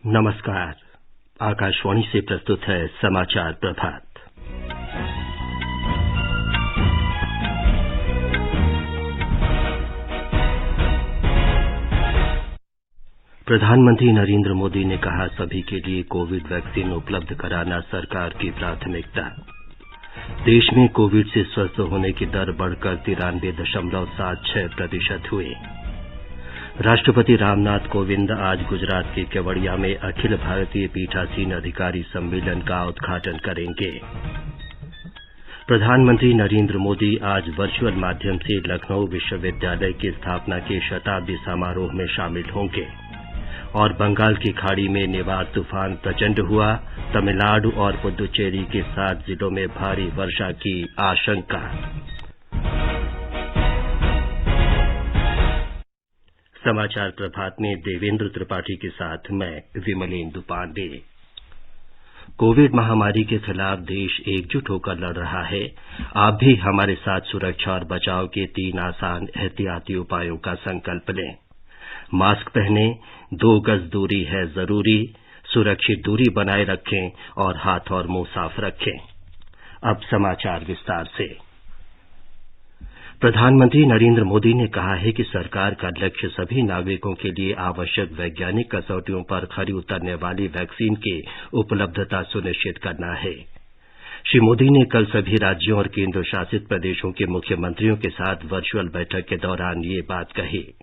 नमस्कार। आकाशवाणी से प्रस्तुत है समाचार प्रभात। प्रधानमंत्री नरेंद्र मोदी ने कहा, सभी के लिए कोविड वैक्सीन उपलब्ध कराना सरकार की प्राथमिकता। देश में कोविड से स्वस्थ होने की दर बढ़कर 93.76% हुई। राष्ट्रपति रामनाथ कोविंद आज गुजरात के केवड़िया में अखिल भारतीय पीठासीन अधिकारी सम्मेलन का उद्घाटन करेंगे। प्रधानमंत्री नरेंद्र मोदी आज वर्चुअल माध्यम से लखनऊ विश्वविद्यालय की स्थापना के शताब्दी समारोह में शामिल होंगे। और बंगाल की खाड़ी में निवार तूफान प्रचंड हुआ, तमिलनाडु और पुदुचेरी के 7 जिलों में भारी वर्षा की आशंका। समाचार प्रभात में देवेंद्र त्रिपाठी के साथ मैं विमलेंदु पांडे। कोविड महामारी के खिलाफ देश एकजुट होकर लड़ रहा है। आप भी हमारे साथ सुरक्षा और बचाव के 3 आसान एहतियाती उपायों का संकल्प लें। मास्क पहनें, 2 गज दूरी है जरूरी, सुरक्षित दूरी बनाए रखें और हाथ और मुंह साफ रखें। अब समाचार विस्तार से। प्रधानमंत्री नरेंद्र मोदी ने कहा है कि सरकार का लक्ष्य सभी नागरिकों के लिए आवश्यक वैज्ञानिक कसौटियों पर खरी उतरने वाली वैक्सीन की उपलब्धता सुनिश्चित करना है। श्री मोदी ने कल सभी राज्यों और केंद्र शासित प्रदेशों के मुख्यमंत्रियों के साथ वर्चुअल बैठक के दौरान ये बात कही।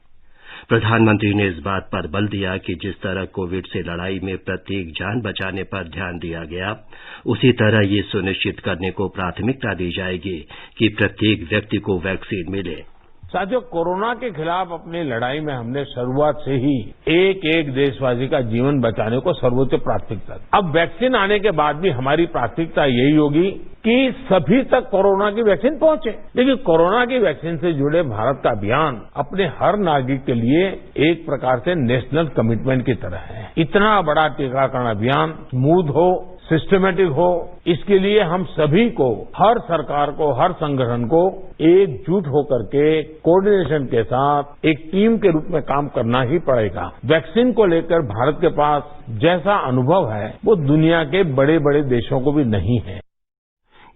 प्रधानमंत्री ने इस बात पर बल दिया कि जिस तरह कोविड से लड़ाई में प्रत्येक जान बचाने पर ध्यान दिया गया, उसी तरह ये सुनिश्चित करने को प्राथमिकता दी जाएगी कि प्रत्येक व्यक्ति को वैक्सीन मिले। साथियों, कोरोना के खिलाफ अपनी लड़ाई में हमने शुरुआत से ही एक एक देशवासी का जीवन बचाने को सर्वोच्च प्राथमिकता दी। अब वैक्सीन आने के बाद भी हमारी प्राथमिकता यही होगी कि सभी तक कोरोना की वैक्सीन पहुंचे। लेकिन कोरोना की वैक्सीन से जुड़े भारत का अभियान अपने हर नागरिक के लिए एक प्रकार से नेशनल कमिटमेंट की तरह है। इतना बड़ा टीकाकरण अभियान स्मूथ हो, सिस्टमेटिक हो, इसके लिए हम सभी को, हर सरकार को, हर संगठन को एकजुट होकर के कोऑर्डिनेशन के साथ एक टीम के रूप में काम करना ही पड़ेगा। वैक्सीन को लेकर भारत के पास जैसा अनुभव है वो दुनिया के बड़े बड़े देशों को भी नहीं है।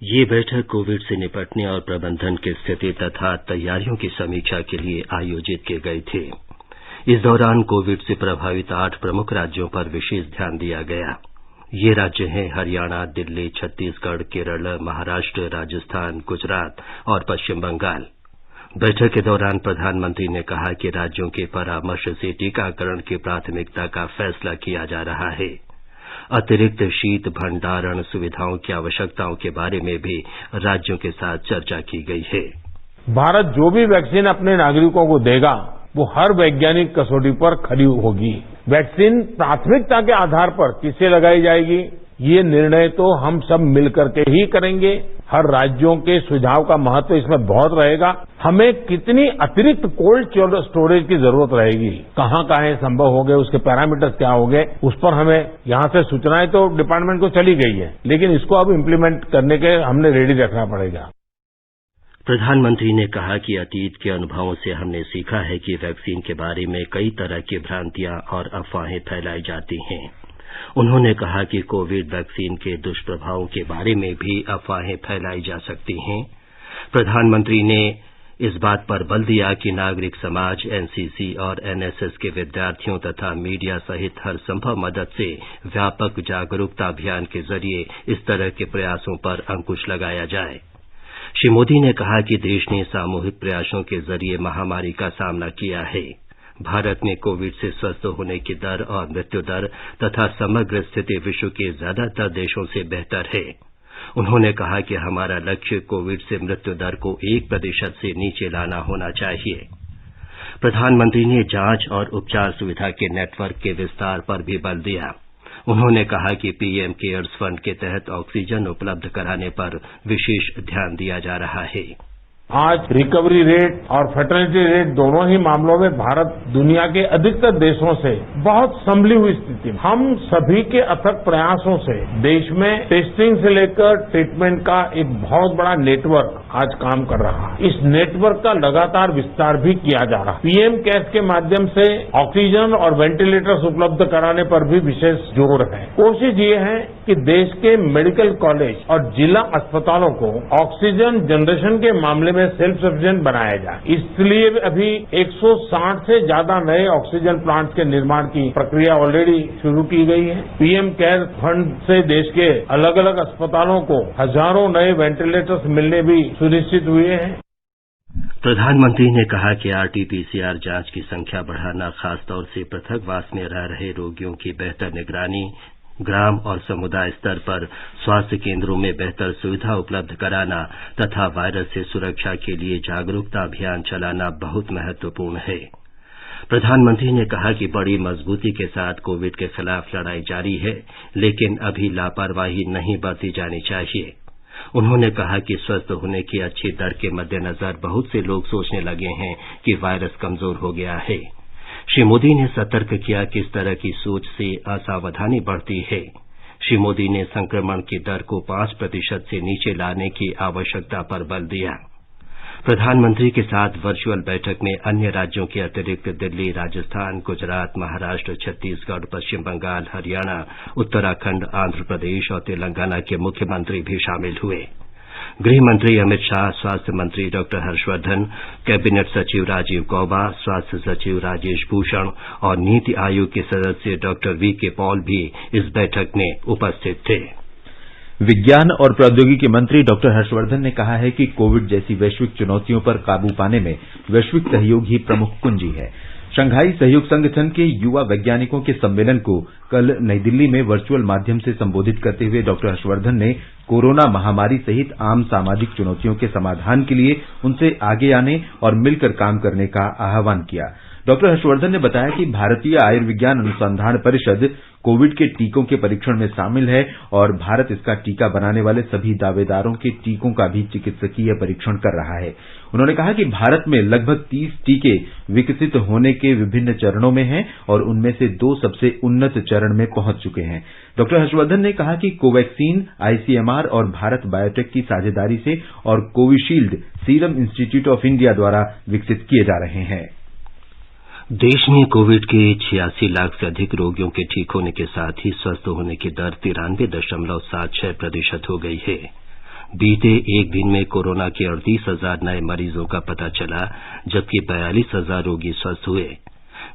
ये बैठक कोविड से निपटने और प्रबंधन की स्थिति तथा तैयारियों की समीक्षा के लिए आयोजित की गई थी। इस दौरान कोविड से प्रभावित 8 प्रमुख राज्यों पर विशेष ध्यान दिया गया। ये राज्य हैं हरियाणा, दिल्ली, छत्तीसगढ़, केरल, महाराष्ट्र, राजस्थान, गुजरात और पश्चिम बंगाल। बैठक के दौरान प्रधानमंत्री ने कहा कि राज्यों के परामर्श से टीकाकरण की प्राथमिकता का फैसला किया जा रहा है। अतिरिक्त शीत भंडारण सुविधाओं की आवश्यकताओं के बारे में भी राज्यों के साथ चर्चा की गई है। भारत जो भी वैक्सीन अपने नागरिकों को देगा वो हर वैज्ञानिक कसौटी पर खरी होगी। वैक्सीन प्राथमिकता के आधार पर किसे लगाई जाएगी, ये निर्णय तो हम सब मिलकर के ही करेंगे। हर राज्यों के सुझाव का महत्व इसमें बहुत रहेगा। हमें कितनी अतिरिक्त कोल्ड स्टोरेज की जरूरत रहेगी, कहाँ संभव हो गए, उसके पैरामीटर्स क्या हो गए, उस पर हमें यहाँ से सूचनाएं तो डिपार्टमेंट को चली गई है, लेकिन इसको अब इम्प्लीमेंट करने के हमने रेडी रखना पड़ेगा। प्रधानमंत्री ने कहा कि अतीत के अनुभवों से हमने सीखा है कि वैक्सीन के बारे में कई तरह की भ्रांतियां और अफवाहें फैलाई जाती हैं। उन्होंने कहा कि कोविड वैक्सीन के दुष्प्रभावों के बारे में भी अफवाहें फैलाई जा सकती हैं। प्रधानमंत्री ने इस बात पर बल दिया कि नागरिक समाज, एनसीसी और एनएसएस के विद्यार्थियों तथा मीडिया सहित हर संभव मदद से व्यापक जागरूकता अभियान के जरिए इस तरह के प्रयासों पर अंकुश लगाया जाए। श्री मोदी ने कहा कि देश ने सामूहिक प्रयासों के जरिए महामारी का सामना किया है। भारत में कोविड से स्वस्थ होने की दर और मृत्यु दर तथा समग्र स्थिति विश्व के ज्यादातर देशों से बेहतर है। उन्होंने कहा कि हमारा लक्ष्य कोविड से मृत्यु दर को 1% से नीचे लाना होना चाहिए। प्रधानमंत्री ने जांच और उपचार सुविधा के नेटवर्क के विस्तार पर भी बल दिया। उन्होंने कहा कि पीएम केयर्स फंड के तहत ऑक्सीजन उपलब्ध कराने पर विशेष ध्यान दिया जा रहा है। आज रिकवरी रेट और फर्टिलिटी रेट दोनों ही मामलों में भारत दुनिया के अधिकतर देशों से बहुत संभली हुई स्थिति में। हम सभी के अथक प्रयासों से देश में टेस्टिंग से लेकर ट्रीटमेंट का एक बहुत बड़ा नेटवर्क आज काम कर रहा है। इस नेटवर्क का लगातार विस्तार भी किया जा रहा है। पीएम केयर्स के माध्यम से ऑक्सीजन और वेंटिलेटर्स उपलब्ध कराने पर भी विशेष जोर है। कोशिश ये है कि देश के मेडिकल कॉलेज और जिला अस्पतालों को ऑक्सीजन जनरेशन के मामले में सेल्फ सफिशिएंट बनाया जाए। इसलिए अभी 160 से ज्यादा नए ऑक्सीजन प्लांट्स के निर्माण की प्रक्रिया ऑलरेडी शुरू की गई है। पीएम केयर फंड से देश के अलग अलग अस्पतालों को हजारों नए वेंटिलेटर्स मिलने भी सुनिश्चित हुए हैं। प्रधानमंत्री ने कहा कि आरटीपीसीआर जांच की संख्या बढ़ाना, खासतौर से पृथकवास में रह रहे रोगियों की बेहतर निगरानी, ग्राम और समुदाय स्तर पर स्वास्थ्य केंद्रों में बेहतर सुविधा उपलब्ध कराना तथा वायरस से सुरक्षा के लिए जागरूकता अभियान चलाना बहुत महत्वपूर्ण है। प्रधानमंत्री ने कहा कि बड़ी मजबूती के साथ कोविड के खिलाफ लड़ाई जारी है, लेकिन अभी लापरवाही नहीं बरती जानी चाहिए। उन्होंने कहा कि स्वस्थ होने की अच्छी दर के मद्देनजर बहुत से लोग सोचने लगे हैं कि वायरस कमजोर हो गया है। श्री मोदी ने सतर्क किया कि इस तरह की सोच से असावधानी बढ़ती है। श्री मोदी ने संक्रमण की दर को 5% से नीचे लाने की आवश्यकता पर बल दिया। प्रधानमंत्री के साथ वर्चुअल बैठक में अन्य राज्यों के अतिरिक्त दिल्ली, राजस्थान, गुजरात, महाराष्ट्र, छत्तीसगढ़, पश्चिम बंगाल, हरियाणा, उत्तराखंड, आंध्र प्रदेश और तेलंगाना के मुख्यमंत्री भी शामिल हुए। गृह मंत्री अमित शाह, स्वास्थ्य मंत्री डॉक्टर हर्षवर्धन, कैबिनेट सचिव राजीव गौबा, स्वास्थ्य सचिव राजेश भूषण और नीति आयोग के सदस्य डॉक्टर वीके पॉल भी इस बैठक में उपस्थित थे। विज्ञान और प्रौद्योगिकी मंत्री डॉक्टर हर्षवर्धन ने कहा है कि कोविड जैसी वैश्विक चुनौतियों पर काबू पाने में वैश्विक सहयोग ही प्रमुख कुंजी है। शंघाई सहयोग संगठन के युवा वैज्ञानिकों के सम्मेलन को कल नई दिल्ली में वर्चुअल माध्यम से संबोधित करते हुए डॉक्टर हर्षवर्धन ने कोरोना महामारी सहित आम सामाजिक चुनौतियों के समाधान के लिए उनसे आगे आने और मिलकर काम करने का आह्वान किया। डॉक्टर हर्षवर्धन ने बताया कि भारतीय आयुर्विज्ञान अनुसंधान परिषद कोविड के टीकों के परीक्षण में शामिल है और भारत इसका टीका बनाने वाले सभी दावेदारों के टीकों का भी चिकित्सकीय परीक्षण कर रहा है। उन्होंने कहा कि भारत में लगभग 30 टीके विकसित होने के विभिन्न चरणों में हैं और उनमें से 2 सबसे उन्नत चरण में पहुंच चुके हैं। डॉक्टर हर्षवर्धन ने कहा कि कोवैक्सीन आईसीएमआर और भारत बायोटेक की साझेदारी से और Covishield serum institute of India द्वारा विकसित किए जा रहे हैं। देश में कोविड के 86 लाख से अधिक रोगियों के ठीक होने के साथ ही स्वस्थ होने की दर 93.76% हो गई है। बीते एक दिन में कोरोना के 38,000 नए मरीजों का पता चला, जबकि 42,000 रोगी स्वस्थ हुए।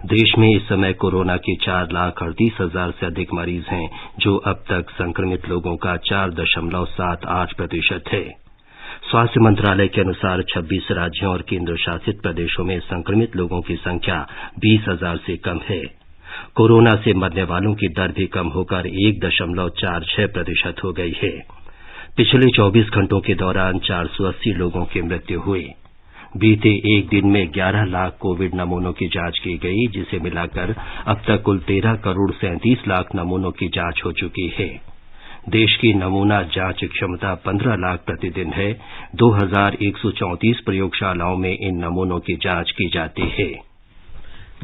देश में इस समय कोरोना के 4,38,000 से अधिक मरीज हैं, जो अब तक संक्रमित लोगों का 4.78% है। स्वास्थ्य मंत्रालय के अनुसार 26 राज्यों और केंद्र शासित प्रदेशों में संक्रमित लोगों की संख्या 20,000 से कम है। कोरोना से मरने वालों की दर भी कम होकर 1.46% हो गई है। पिछले 24 घंटों के दौरान 480 लोगों की मृत्यु हुई। बीते एक दिन में 11 लाख कोविड नमूनों की जांच की गई, जिसे मिलाकर अब तक कुल 13 करोड़ 37 लाख नमूनों की जांच हो चुकी है। देश की नमूना जांच क्षमता 15 लाख प्रतिदिन है। 2,134 प्रयोगशालाओं में इन नमूनों की जांच की जाती है।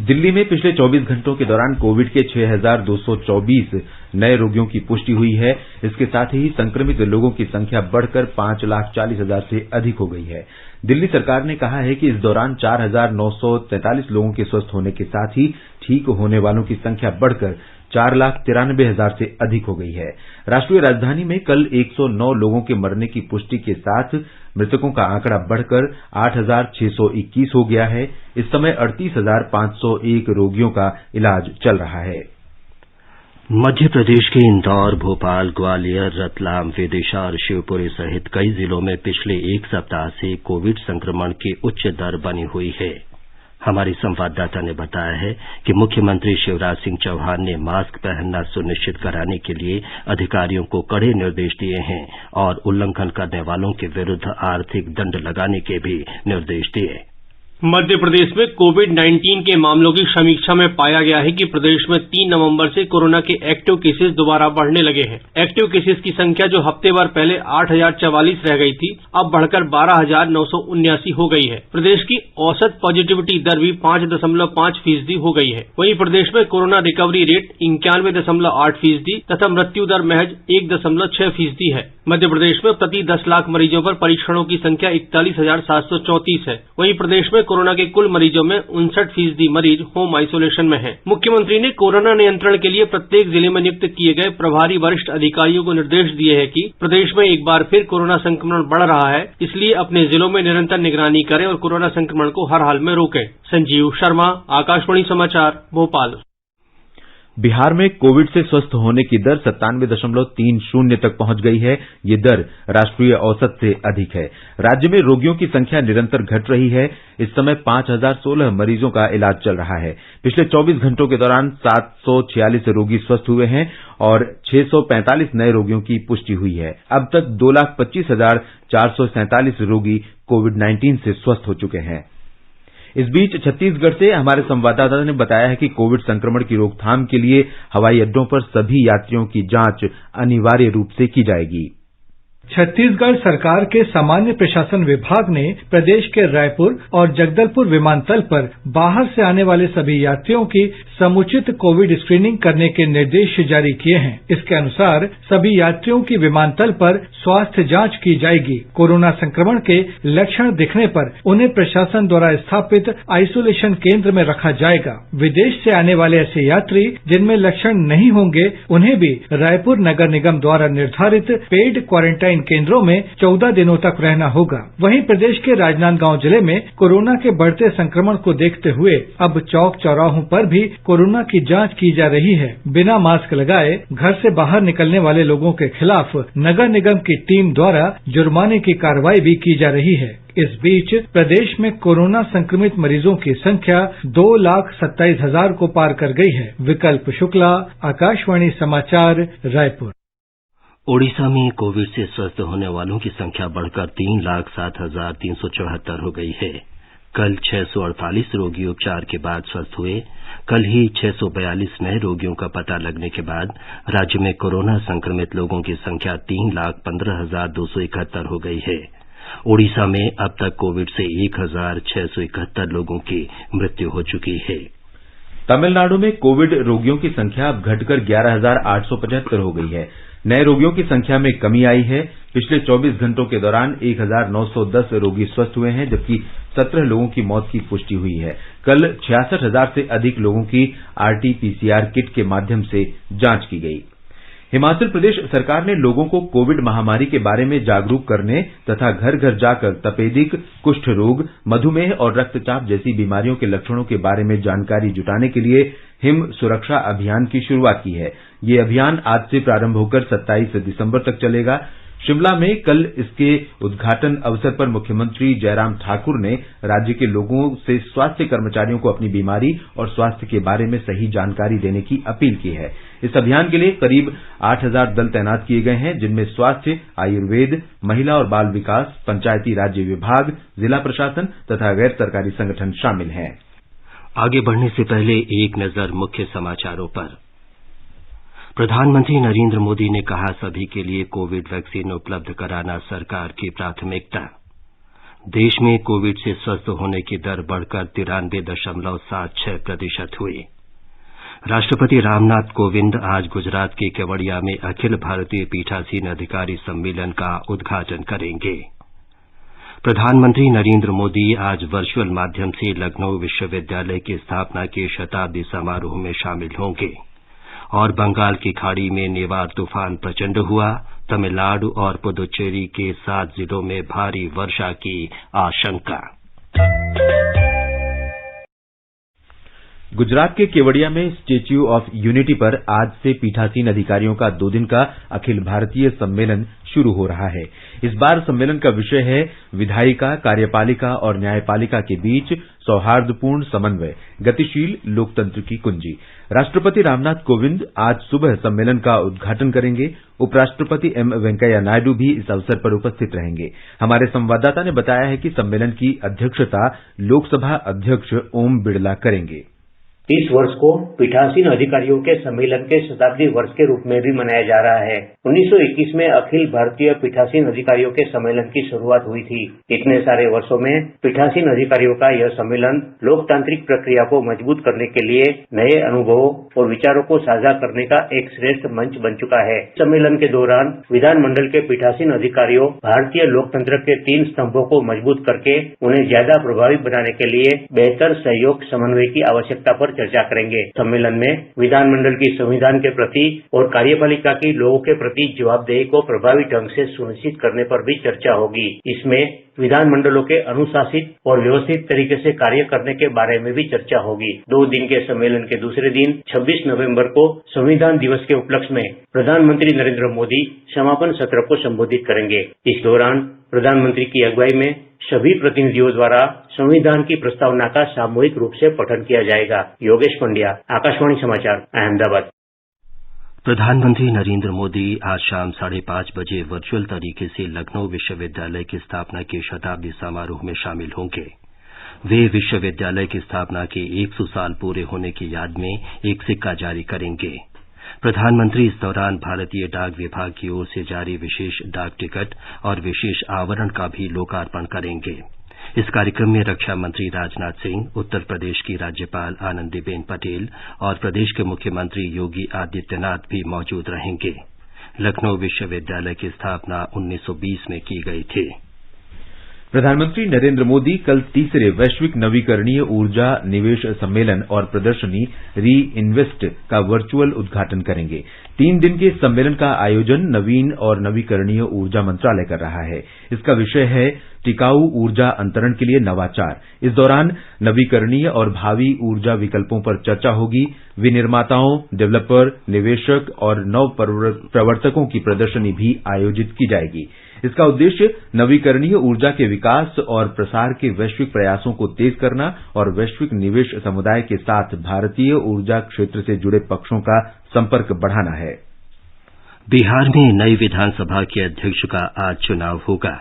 दिल्ली में पिछले 24 घंटों के दौरान कोविड के 6,224 नए रोगियों की पुष्टि हुई है। इसके साथ ही संक्रमित लोगों की संख्या बढ़कर 5,40,000 से अधिक हो गई है। दिल्ली सरकार ने कहा है कि इस दौरान 4,943 लोगों के स्वस्थ होने के साथ ही ठीक होने वालों की संख्या बढ़कर 4,93,000 से अधिक हो गई है। राष्ट्रीय राजधानी में कल 109 लोगों के मरने की पुष्टि के साथ मृतकों का आंकड़ा बढ़कर 8,621 हो गया है। इस समय 38,501 रोगियों का इलाज चल रहा है। मध्य प्रदेश के इंदौर, भोपाल, ग्वालियर, रतलाम, विदिशा और शिवपुरी सहित कई जिलों में पिछले एक सप्ताह से कोविड संक्रमण की उच्च दर बनी हुई है। हमारी संवाददाता ने बताया है कि मुख्यमंत्री शिवराज सिंह चौहान ने मास्क पहनना सुनिश्चित कराने के लिए अधिकारियों को कड़े निर्देश दिए हैं और उल्लंघन करने वालों के विरुद्ध आर्थिक दंड लगाने के भी निर्देश दिए। मध्य प्रदेश में कोविड-19 के मामलों की समीक्षा में पाया गया है कि प्रदेश में 3 नवंबर से कोरोना के एक्टिव केसेस दोबारा बढ़ने लगे हैं। एक्टिव केसेस की संख्या जो हफ्ते भर पहले 8,044 रह गई थी, अब बढ़कर 12,979 हो गई है। प्रदेश की औसत पॉजिटिविटी दर भी 5.5% हो गई है। वहीं प्रदेश में कोरोना रिकवरी रेट 91.8% तथा मृत्यु दर महज 1.6% है। मध्य प्रदेश में प्रति 10 लाख मरीजों पर परीक्षणों की संख्या 41,734 है। वहीं प्रदेश में कोरोना के कुल मरीजों में 59% मरीज होम आइसोलेशन में हैं। मुख्यमंत्री ने कोरोना नियंत्रण के लिए प्रत्येक जिले में नियुक्त किए गए प्रभारी वरिष्ठ अधिकारियों को निर्देश दिए हैं कि प्रदेश में एक बार फिर कोरोना संक्रमण बढ़ रहा है, इसलिए अपने जिलों में निरंतर निगरानी करें और कोरोना संक्रमण को हर हाल में रोकें। संजीव शर्मा, आकाशवाणी समाचार, भोपाल। बिहार में कोविड से स्वस्थ होने की दर 97.30 तक पहुंच गई है। ये दर राष्ट्रीय औसत से अधिक है। राज्य में रोगियों की संख्या निरंतर घट रही है। इस समय 5,016 मरीजों का इलाज चल रहा है। पिछले 24 घंटों के दौरान 746 रोगी स्वस्थ हुए हैं और 645 नए रोगियों की पुष्टि हुई है। अब तक 2,25,447 रोगी कोविड-19 से स्वस्थ हो चुके हैं। इस बीच छत्तीसगढ़ से हमारे संवाददाता ने बताया है कि कोविड संक्रमण की रोकथाम के लिए हवाई अड्डों पर सभी यात्रियों की जांच अनिवार्य रूप से की जाएगी। छत्तीसगढ़ सरकार के सामान्य प्रशासन विभाग ने प्रदेश के रायपुर और जगदलपुर विमानतल पर बाहर से आने वाले सभी यात्रियों की समुचित कोविड स्क्रीनिंग करने के निर्देश जारी किए हैं। इसके अनुसार सभी यात्रियों की विमानतल पर स्वास्थ्य जांच की जाएगी। कोरोना संक्रमण के लक्षण दिखने पर उन्हें प्रशासन द्वारा स्थापित आइसोलेशन केंद्र में रखा जाएगा। विदेश से आने वाले ऐसे यात्री जिनमें लक्षण नहीं होंगे, उन्हें भी रायपुर नगर निगम द्वारा निर्धारित पेड क्वारंटाइन केंद्रों में 14 दिनों तक रहना होगा। वहीं प्रदेश के राजनांदगांव जिले में कोरोना के बढ़ते संक्रमण को देखते हुए अब चौक चौराहों पर भी कोरोना की जांच की जा रही है। बिना मास्क लगाए घर से बाहर निकलने वाले लोगों के खिलाफ नगर निगम की टीम द्वारा जुर्माने की कार्रवाई भी की जा रही है। इस बीच प्रदेश में कोरोना संक्रमित मरीजों की संख्या 2,27,000 को पार कर गई है। विकल्प शुक्ला, आकाशवाणी समाचार, रायपुर। ओडिशा में कोविड से स्वस्थ होने वालों की संख्या बढ़कर 3,07,374 हो गई है। कल 648 रोगी उपचार के बाद स्वस्थ हुए। कल ही 642 नए रोगियों का पता लगने के बाद राज्य में कोरोना संक्रमित लोगों की संख्या 3,15,271 हो गई है। ओडिशा में अब तक कोविड से 1,671 लोगों की मृत्यु हो चुकी है। तमिलनाडु में कोविड रोगियों की संख्या अब घटकर 11,875 हो गई है। नए रोगियों की संख्या में कमी आई है। पिछले 24 घंटों के दौरान 1,910 रोगी स्वस्थ हुए हैं, जबकि 17 लोगों की मौत की पुष्टि हुई है। कल 66,000 से अधिक लोगों की RT-PCR किट के माध्यम से जांच की गई। हिमाचल प्रदेश सरकार ने लोगों को कोविड महामारी के बारे में जागरूक करने तथा घर घर जाकर तपेदिक, कुष्ठ रोग, मधुमेह और रक्तचाप जैसी बीमारियों के लक्षणों के बारे में जानकारी जुटाने के लिए हिम सुरक्षा अभियान की शुरुआत की है। ये अभियान आज से प्रारंभ होकर 27 दिसंबर तक चलेगा। शिमला में कल इसके उद्घाटन अवसर पर मुख्यमंत्री जयराम ठाकुर ने राज्य के लोगों से स्वास्थ्य कर्मचारियों को अपनी बीमारी और स्वास्थ्य के बारे में सही जानकारी देने की अपील की है। इस अभियान के लिए करीब 8,000 दल तैनात किए गए हैं, जिनमें स्वास्थ्य, आयुर्वेद, महिला और बाल विकास, पंचायती राज्य विभाग, जिला प्रशासन तथा गैर सरकारी संगठन शामिल हैं। आगे बढ़ने से पहले एक नजर मुख्य समाचारों पर। प्रधानमंत्री नरेंद्र मोदी ने कहा, सभी के लिए कोविड वैक्सीन उपलब्ध कराना सरकार की प्राथमिकता। देश में कोविड से स्वस्थ होने की दर बढ़कर 93.76% हुई। राष्ट्रपति रामनाथ कोविंद आज गुजरात के केवड़िया में अखिल भारतीय पीठासीन अधिकारी सम्मेलन का उद्घाटन करेंगे। प्रधानमंत्री नरेंद्र मोदी आज वर्चुअल माध्यम से लखनऊ विश्वविद्यालय की स्थापना के शताब्दी समारोह में शामिल होंगे। और बंगाल की खाड़ी में निवार तूफान प्रचंड हुआ। तमिलनाडु और पुदुचेरी के 7 जिलों में भारी वर्षा की आशंका। गुजरात के केवड़िया में स्टेच्यू ऑफ यूनिटी पर आज से पीठासीन अधिकारियों का 2 दिन का अखिल भारतीय सम्मेलन शुरू हो रहा है। इस बार सम्मेलन का विषय है विधायिका, कार्यपालिका और न्यायपालिका के बीच सौहार्दपूर्ण समन्वय, गतिशील लोकतंत्र की कुंजी। राष्ट्रपति रामनाथ कोविंद आज सुबह सम्मेलन का उद्घाटन करेंगे। उपराष्ट्रपति एम वेंकैया नायडू भी इस अवसर पर उपस्थित रहेंगे। हमारे संवाददाता ने बताया है कि सम्मेलन की अध्यक्षता लोकसभा अध्यक्ष ओम बिड़ला करेंगे। इस वर्ष को पीठासीन अधिकारियों के सम्मेलन के शताब्दी वर्ष के रूप में भी मनाया जा रहा है। 1921 में अखिल भारतीय पीठासीन अधिकारियों के सम्मेलन की शुरुआत हुई थी। इतने सारे वर्षों में पीठासीन अधिकारियों का यह सम्मेलन लोकतांत्रिक प्रक्रिया को मजबूत करने के लिए नए अनुभवों और विचारों को साझा करने का एक श्रेष्ठ मंच बन चुका है। सम्मेलन के दौरान विधानमंडल के पीठासीन अधिकारियों भारतीय लोकतंत्र के 3 स्तंभों को मजबूत करके उन्हें ज्यादा प्रभावी बनाने के लिए बेहतर सहयोग समन्वय की आवश्यकता पर चर्चा करेंगे। सम्मेलन में विधानमंडल की संविधान के प्रति और कार्यपालिका की लोगों के प्रति जवाबदेही को प्रभावी ढंग से सुनिश्चित करने पर भी चर्चा होगी। इसमें विधानमंडलों के अनुशासित और व्यवस्थित तरीके से कार्य करने के बारे में भी चर्चा होगी। 2 दिन के सम्मेलन के दूसरे दिन 26 नवंबर को संविधान दिवस के उपलक्ष्य में प्रधानमंत्री नरेंद्र मोदी समापन सत्र को संबोधित करेंगे। इस दौरान प्रधानमंत्री की अगुवाई में सभी प्रतिनिधियों द्वारा संविधान की प्रस्तावना का सामूहिक रूप से पठन किया जाएगा। योगेश पंड्या, आकाशवाणी समाचार, अहमदाबाद। प्रधानमंत्री नरेंद्र मोदी आज शाम 5:30 बजे वर्चुअल तरीके से लखनऊ विश्वविद्यालय की स्थापना के शताब्दी समारोह में शामिल होंगे। वे विश्वविद्यालय की स्थापना के 100 साल पूरे होने की याद में एक सिक्का जारी करेंगे। प्रधानमंत्री इस दौरान भारतीय डाक विभाग की ओर से जारी विशेष डाक टिकट और विशेष आवरण का भी लोकार्पण करेंगे। इस कार्यक्रम में रक्षा मंत्री राजनाथ सिंह, उत्तर प्रदेश की राज्यपाल आनंदीबेन पटेल और प्रदेश के मुख्यमंत्री योगी आदित्यनाथ भी मौजूद रहेंगे। लखनऊ विश्वविद्यालय की स्थापना 1920 में की गई थी। प्रधानमंत्री नरेंद्र मोदी कल तीसरे वैश्विक नवीकरणीय ऊर्जा निवेश सम्मेलन और प्रदर्शनी री इन्वेस्ट का वर्चुअल उद्घाटन करेंगे। 3 दिन के इस सम्मेलन का आयोजन नवीन और नवीकरणीय ऊर्जा मंत्रालय कर रहा है। इसका विषय है टिकाऊ ऊर्जा अंतरण के लिए नवाचार। इस दौरान नवीकरणीय और भावी ऊर्जा विकल्पों पर चर्चा होगी। विनिर्माताओं, डेवलपर, निवेशक और नव प्रवर्तकों की प्रदर्शनी भी आयोजित की जाएगी। इसका उद्देश्य नवीकरणीय ऊर्जा के विकास और प्रसार के वैश्विक प्रयासों को तेज करना और वैश्विक निवेश समुदाय के साथ भारतीय ऊर्जा क्षेत्र से जुड़े पक्षों का संपर्क बढ़ाना है। बिहार में नई विधानसभा के अध्यक्ष का आज चुनाव होगा।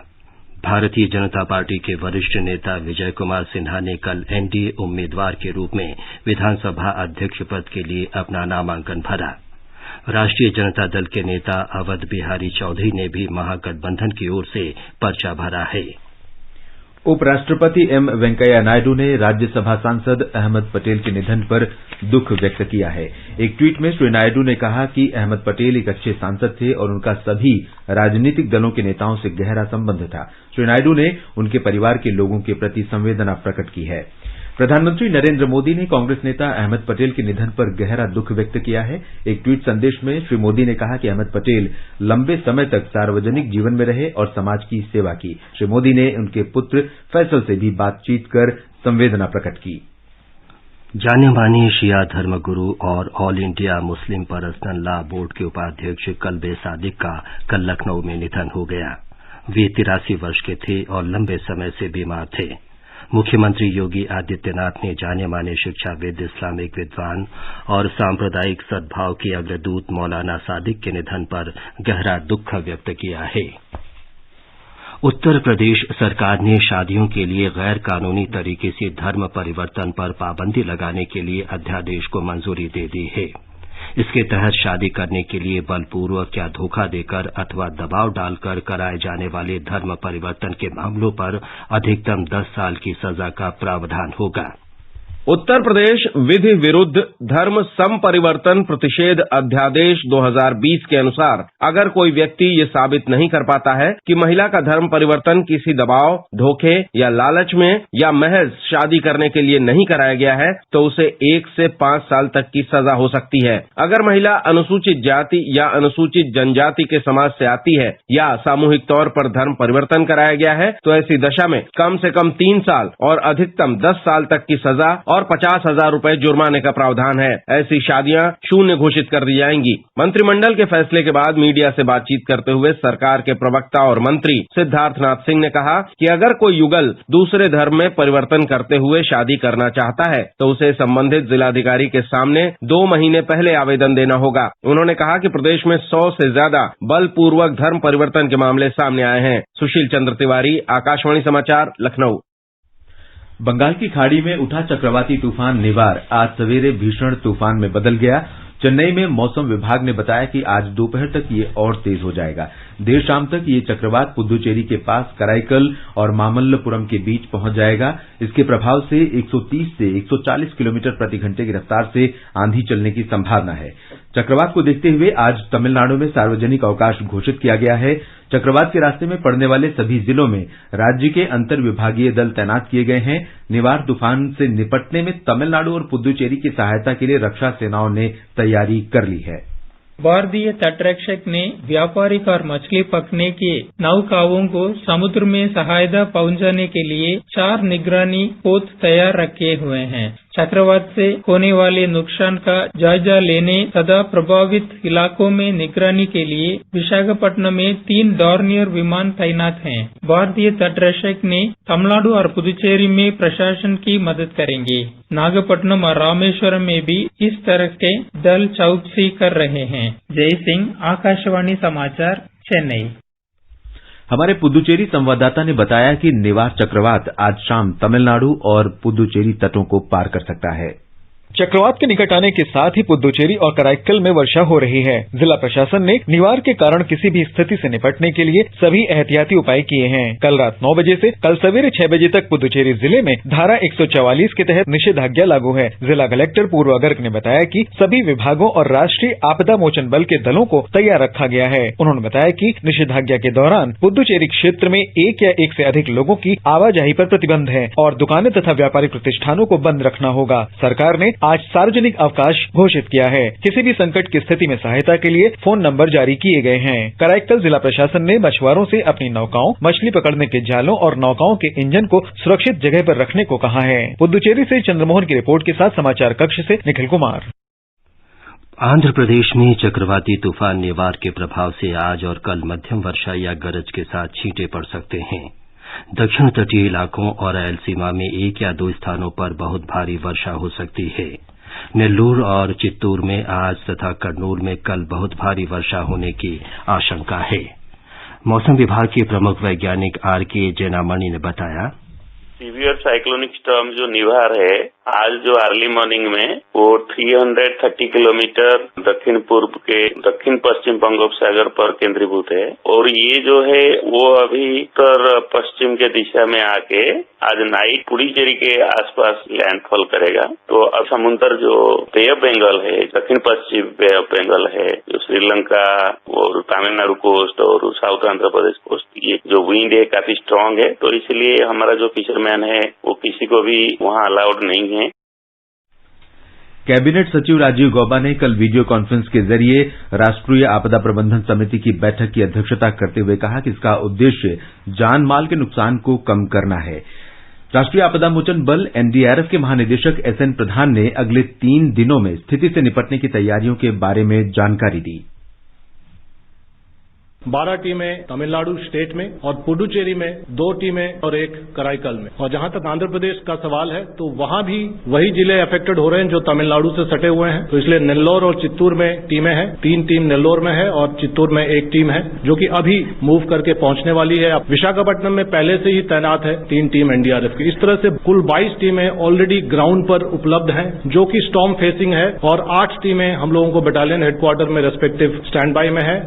भारतीय जनता पार्टी के वरिष्ठ नेता विजय कुमार सिन्हा ने कल एनडीए उम्मीदवार के रूप में विधानसभा अध्यक्ष पद के लिए अपना नामांकन भरा। राष्ट्रीय जनता दल के नेता अवध बिहारी चौधरी ने भी महागठबंधन की ओर से पर्चा भरा है। उपराष्ट्रपति एम वेंकैया नायडू ने राज्यसभा सांसद अहमद पटेल के निधन पर दुख व्यक्त किया है। एक ट्वीट में श्री नायडू ने कहा कि अहमद पटेल एक अच्छे सांसद थे और उनका सभी राजनीतिक दलों के नेताओं से गहरा संबंध था। श्री नायडू ने उनके परिवार के लोगों के प्रति संवेदना प्रकट की है। प्रधानमंत्री नरेंद्र मोदी ने कांग्रेस नेता अहमद पटेल के निधन पर गहरा दुख व्यक्त किया है। एक ट्वीट संदेश में श्री मोदी ने कहा कि अहमद पटेल लंबे समय तक सार्वजनिक जीवन में रहे और समाज की सेवा की। श्री मोदी ने उनके पुत्र फैसल से भी बातचीत कर संवेदना प्रकट की। जाने माने शिया धर्मगुरु और all India Muslim personal law board के उपाध्यक्ष कल्बे सादिक का कल लखनऊ में निधन हो गया। वे 83 वर्ष के थे और लंबे समय से बीमार थे। मुख्यमंत्री योगी आदित्यनाथ ने जाने माने शिक्षाविद, इस्लामिक विद्वान और सांप्रदायिक सद्भाव के अग्रदूत मौलाना सादिक के निधन पर गहरा दुख व्यक्त किया है। उत्तर प्रदेश सरकार ने शादियों के लिए गैर कानूनी तरीके से धर्म परिवर्तन पर पाबंदी लगाने के लिए अध्यादेश को मंजूरी दे दी है। इसके तहत शादी करने के लिए बलपूर्वक या धोखा देकर अथवा दबाव डालकर कराए जाने वाले धर्म परिवर्तन के मामलों पर अधिकतम 10 साल की सजा का प्रावधान होगा। उत्तर प्रदेश विधि विरुद्ध धर्म संपरिवर्तन प्रतिषेध अध्यादेश 2020 के अनुसार अगर कोई व्यक्ति ये साबित नहीं कर पाता है कि महिला का धर्म परिवर्तन किसी दबाव, धोखे या लालच में या महज शादी करने के लिए नहीं कराया गया है तो उसे 1 से 5 साल तक की सजा हो सकती है। अगर महिला अनुसूचित जाति या अनुसूचित जनजाति के समाज से आती है या सामूहिक तौर पर धर्म परिवर्तन कराया गया है तो ऐसी दशा में कम से कम 3 साल और अधिकतम 10 साल तक की सजा और 50,000 रुपए जुर्माने का प्रावधान है। ऐसी शादियां शून्य घोषित कर दी जाएंगी। मंत्रिमंडल के फैसले के बाद मीडिया से बातचीत करते हुए सरकार के प्रवक्ता और मंत्री सिद्धार्थनाथ सिंह ने कहा कि अगर कोई युगल दूसरे धर्म में परिवर्तन करते हुए शादी करना चाहता है तो उसे संबंधित जिलाधिकारी के सामने 2 महीने पहले आवेदन देना होगा। उन्होंने कहा कि प्रदेश में 100 से ज्यादा बलपूर्वक धर्म परिवर्तन के मामले सामने आए हैं। सुशील चंद्र तिवारी, आकाशवाणी समाचार, लखनऊ। बंगाल की खाड़ी में उठा चक्रवाती तूफान निवार आज सवेरे भीषण तूफान में बदल गया। चेन्नई में मौसम विभाग ने बताया कि आज दोपहर तक ये और तेज हो जाएगा। देर शाम तक ये चक्रवात पुद्दुचेरी के पास कराईकल और मामल्लपुरम के बीच पहुंच जाएगा। इसके प्रभाव से 130 से 140 किलोमीटर प्रति घंटे की रफ्तार से आंधी चलने की संभावना है। चक्रवात को देखते हुए आज तमिलनाडु में सार्वजनिक अवकाश घोषित किया गया है। चक्रवात के रास्ते में पड़ने वाले सभी जिलों में राज्य के अंतर विभागीय दल तैनात किए गए हैं। निवार तूफान से निपटने में तमिलनाडु और पुद्दुचेरी की सहायता के लिए रक्षा सेनाओं ने तैयारी कर ली है। भारतीय तटरक्षक ने व्यापारिक और मछली पकड़ने के नौकाओं को समुद्र में सहायता पहुंचाने के लिए 4 निगरानी पोत तैयार रखे हुए हैं। चक्रवात से होने वाले नुकसान का जायजा लेने तथा प्रभावित इलाकों में निगरानी के लिए विशाखापट्टनम में 3 डॉर्नियर विमान तैनात हैं। भारतीय तटरक्षक ने तमिलनाडु और पुदुचेरी में प्रशासन की मदद करेंगे। नागपट्टनम और रामेश्वरम में भी इस तरह के दल चौकसी कर रहे हैं। जय सिंह, आकाशवाणी समाचार, चेन्नई। हमारे पुद्दुचेरी संवाददाता ने बताया कि निवार चक्रवात आज शाम तमिलनाडु और पुद्दुचेरी तटों को पार कर सकता है। चक्रवात के निकट आने के साथ ही पुद्दुचेरी और कराईकल में वर्षा हो रही है। जिला प्रशासन ने निवार के कारण किसी भी स्थिति से निपटने के लिए सभी एहतियाती उपाय किए हैं। कल रात 9 बजे से कल सवेरे 6 बजे तक पुद्दुचेरी जिले में धारा 144 के तहत निषेधाज्ञा लागू है। जिला कलेक्टर पूर्वा गर्ग ने बताया कि सभी विभागों और राष्ट्रीय आपदा मोचन बल के दलों को तैयार रखा गया है। उन्होंने बताया कि निषेधाज्ञा के दौरान पुद्दुचेरी क्षेत्र में 1 या 1 से अधिक लोगों की आवाजाही पर प्रतिबंध है और दुकानें तथा व्यापारिक प्रतिष्ठानों को बंद रखना होगा। सरकार ने आज सार्वजनिक अवकाश घोषित किया है। किसी भी संकट की स्थिति में सहायता के लिए फोन नंबर जारी किए गए हैं। कराईकल जिला प्रशासन ने मछुआरों से अपनी नौकाओं, मछली पकड़ने के जालों और नौकाओं के इंजन को सुरक्षित जगह पर रखने को कहा है। पुद्दुचेरी से चंद्रमोहन की रिपोर्ट के साथ समाचार कक्ष से निखिल कुमार। आंध्र प्रदेश में चक्रवाती तूफान निवार के प्रभाव से आज और कल मध्यम वर्षा या गरज के साथ छींटे पड़ सकते हैं। दक्षिण तटीय इलाकों और रायलसीमा में 1 या 2 स्थानों पर बहुत भारी वर्षा हो सकती है। नेल्लूर और चित्तूर में आज तथा कर्नूल में कल बहुत भारी वर्षा होने की आशंका है। मौसम विभाग के प्रमुख वैज्ञानिक आर.के. जैनामणि ने बताया, सीवियर साइक्लोनिक स्टॉर्म जो निवार है, आज जो अर्ली मॉर्निंग में वो 330 किलोमीटर दक्षिण पूर्व के दक्षिण पश्चिम बंगोपसागर पर केंद्रीभूत है और ये जो है वो अभी उत्तर पश्चिम के दिशा में आके आज नाइट पुडुचेरी के आसपास लैंडफॉल करेगा। तो अब समुद्र जो बे ऑफ बंगाल है, दक्षिण पश्चिम बे ऑफ बंगाल है, जो श्रीलंका और तमिलनाडु कोस्ट और साउथ आंध्र प्रदेश कोस्ट, ये जो विंड है काफी स्ट्रांग है। तो इसलिए हमारा जो फिशरमैन है वो किसी को भी वहाँ अलाउड नहीं है। कैबिनेट सचिव राजीव गौबा ने कल वीडियो कॉन्फ्रेंस के जरिए राष्ट्रीय आपदा प्रबंधन समिति की बैठक की अध्यक्षता करते हुए कहा कि इसका उद्देश्य जान माल के नुकसान को कम करना है। राष्ट्रीय आपदा मोचन बल एनडीआरएफ के महानिदेशक एसएन प्रधान ने अगले 3 दिनों में स्थिति से निपटने की तैयारियों के बारे में जानकारी दी। 12 टीमें तमिलनाडु स्टेट में और पुडुचेरी में 2 टीमें और 1 कराईकल में। और जहां तक आंध्र प्रदेश का सवाल है तो वहां भी वही जिले अफेक्टेड हो रहे हैं जो तमिलनाडु से सटे हुए हैं। तो इसलिए नेल्लोर और चित्तूर में टीमें हैं। 3 टीम नेल्लोर में है और चित्तूर में 1 टीम है जो कि अभी मूव करके पहुंचने वाली है। विशाखापट्टनम में पहले से ही तैनात है 3 टीम एनडीआरएफ की। इस तरह से कुल 22 टीमें ऑलरेडी ग्राउंड पर उपलब्ध हैं जो कि स्टॉर्म फेसिंग है और 8 टीमें हम लोगों को बटालियन हेडक्वार्टर में रेस्पेक्टिव स्टैंड बाय में है।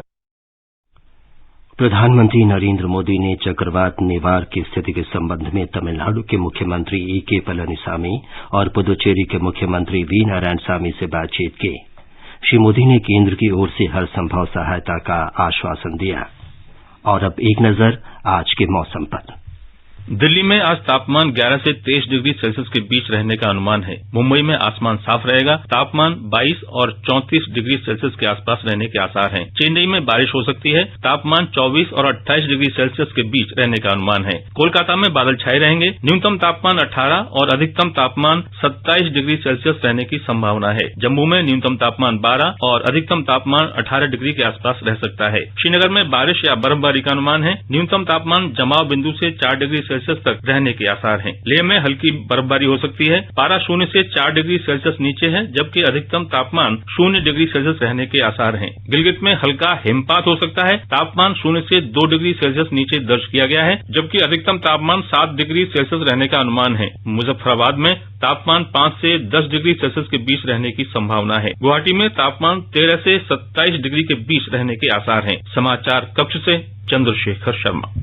प्रधानमंत्री नरेंद्र मोदी ने चक्रवात निवार की स्थिति के संबंध में तमिलनाडु के मुख्यमंत्री ए.के. पलानीसामी और पुदुचेरी के मुख्यमंत्री वी नारायणसामी से बातचीत की। श्री मोदी ने केंद्र की ओर से हर संभव सहायता का आश्वासन दिया। और अब एक नजर आज के मौसम पर। दिल्ली में आज तापमान 11 से 23 डिग्री सेल्सियस के बीच रहने का अनुमान है। मुंबई में आसमान साफ रहेगा, तापमान 22 और 34 डिग्री सेल्सियस के आसपास रहने के आसार हैं। चेन्नई में बारिश हो सकती है, तापमान 24 और 28 डिग्री सेल्सियस के बीच रहने का अनुमान है। कोलकाता में बादल छाए रहेंगे, न्यूनतम तापमान 18 और अधिकतम तापमान 27 डिग्री सेल्सियस रहने की संभावना है। जम्मू में न्यूनतम तापमान 12 और अधिकतम तापमान 18 डिग्री के आसपास रह सकता है। श्रीनगर में बारिश या बर्फबारी का अनुमान है, न्यूनतम तापमान जमाव बिंदु से 4 डिग्री सेल्सियस तक रहने के आसार हैं। लेह में हल्की बर्फबारी हो सकती है, पारा 0 से 4 डिग्री सेल्सियस नीचे है, जबकि अधिकतम तापमान 0 डिग्री सेल्सियस रहने के आसार हैं। गिलगित में हल्का हिमपात हो सकता है, तापमान 0 से 2 डिग्री सेल्सियस नीचे दर्ज किया गया है, जबकि अधिकतम तापमान 7 डिग्री सेल्सियस रहने का अनुमान है। मुजफ्फराबाद में तापमान 5 से 10 डिग्री सेल्सियस के बीच रहने की संभावना है। गुवाहाटी में तापमान 13 से 27 डिग्री के बीच रहने के आसार हैं। समाचार कक्ष से चंद्रशेखर शर्मा।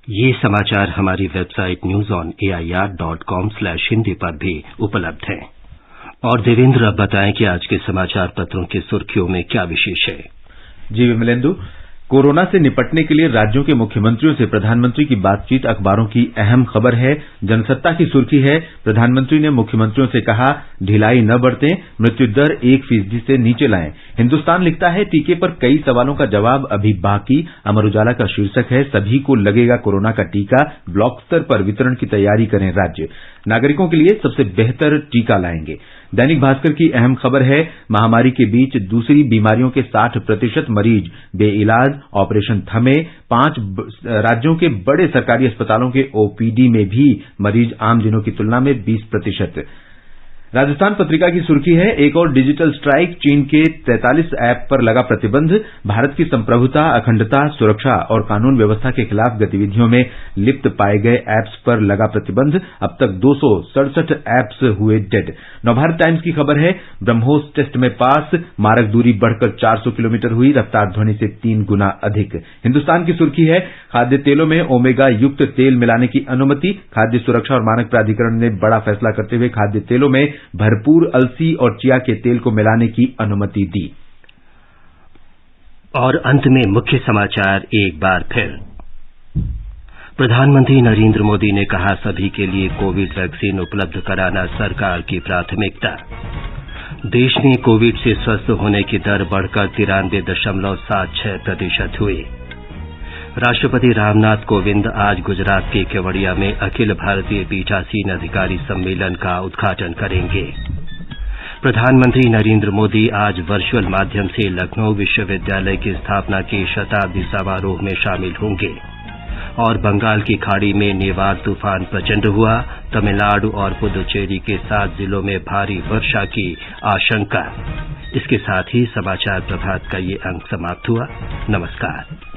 ये समाचार हमारी वेबसाइट newsonair.com/hindi पर भी उपलब्ध हैं। और देवेंद्र, अब बताएं कि आज के समाचार पत्रों की सुर्खियों में क्या विशेष है। जी विमलेंदु, कोरोना से निपटने के लिए राज्यों के मुख्यमंत्रियों से प्रधानमंत्री की बातचीत अखबारों की अहम खबर है। जनसत्ता की सुर्खी है, प्रधानमंत्री ने मुख्यमंत्रियों से कहा ढिलाई न बरतें, मृत्यु दर 1% से नीचे लाएं। हिन्दुस्तान लिखता है टीके पर कई सवालों का जवाब अभी बाकी। अमर उजाला का शीर्षक है सभी को लगेगा कोरोना का टीका, ब्लॉक स्तर पर वितरण की तैयारी करें राज्य, नागरिकों के लिए सबसे बेहतर टीका लाएंगे। दैनिक भास्कर की अहम खबर है महामारी के बीच दूसरी बीमारियों के 60% मरीज बेइलाज, ऑपरेशन थमे। 5 राज्यों के बड़े सरकारी अस्पतालों के ओपीडी में भी मरीज आम दिनों की तुलना में 20%। राजस्थान पत्रिका की सुर्खी है एक और डिजिटल स्ट्राइक, चीन के 43 ऐप पर लगा प्रतिबंध। भारत की संप्रभुता, अखंडता, सुरक्षा और कानून व्यवस्था के खिलाफ गतिविधियों में लिप्त पाए गए ऐप्स पर लगा प्रतिबंध। अब तक 267 ऐप्स हुए डेड। नवभारत टाइम्स की खबर है ब्रह्मोस टेस्ट में पास, मारक दूरी बढ़कर 400 किलोमीटर हुई, रफ्तार ध्वनि से 3 गुना अधिक। हिन्दुस्तान की सुर्खी है खाद्य तेलों में ओमेगा युक्त तेल मिलाने की अनुमति। खाद्य सुरक्षा और मानक प्राधिकरण ने बड़ा फैसला करते हुए खाद्य तेलों में भरपूर अलसी और चिया के तेल को मिलाने की अनुमति दी। और अंत में मुख्य समाचार एक बार फिर। प्रधानमंत्री नरेंद्र मोदी ने कहा सभी के लिए कोविड वैक्सीन उपलब्ध कराना सरकार की प्राथमिकता। देश में कोविड से स्वस्थ होने की दर बढ़कर 93.76% हुई। राष्ट्रपति रामनाथ कोविंद आज गुजरात के केवड़िया में अखिल भारतीय पीठासीन अधिकारी सम्मेलन का उद्घाटन करेंगे। प्रधानमंत्री नरेंद्र मोदी आज वर्चुअल माध्यम से लखनऊ विश्वविद्यालय की स्थापना के शताब्दी समारोह में शामिल होंगे। और बंगाल की खाड़ी में निवार तूफान प्रचंड हुआ, तमिलनाडु और पुदुचेरी के 7 जिलों में भारी वर्षा की आशंका। इसके साथ ही समाचार प्रभात का ये अंक समाप्त हुआ। नमस्कार।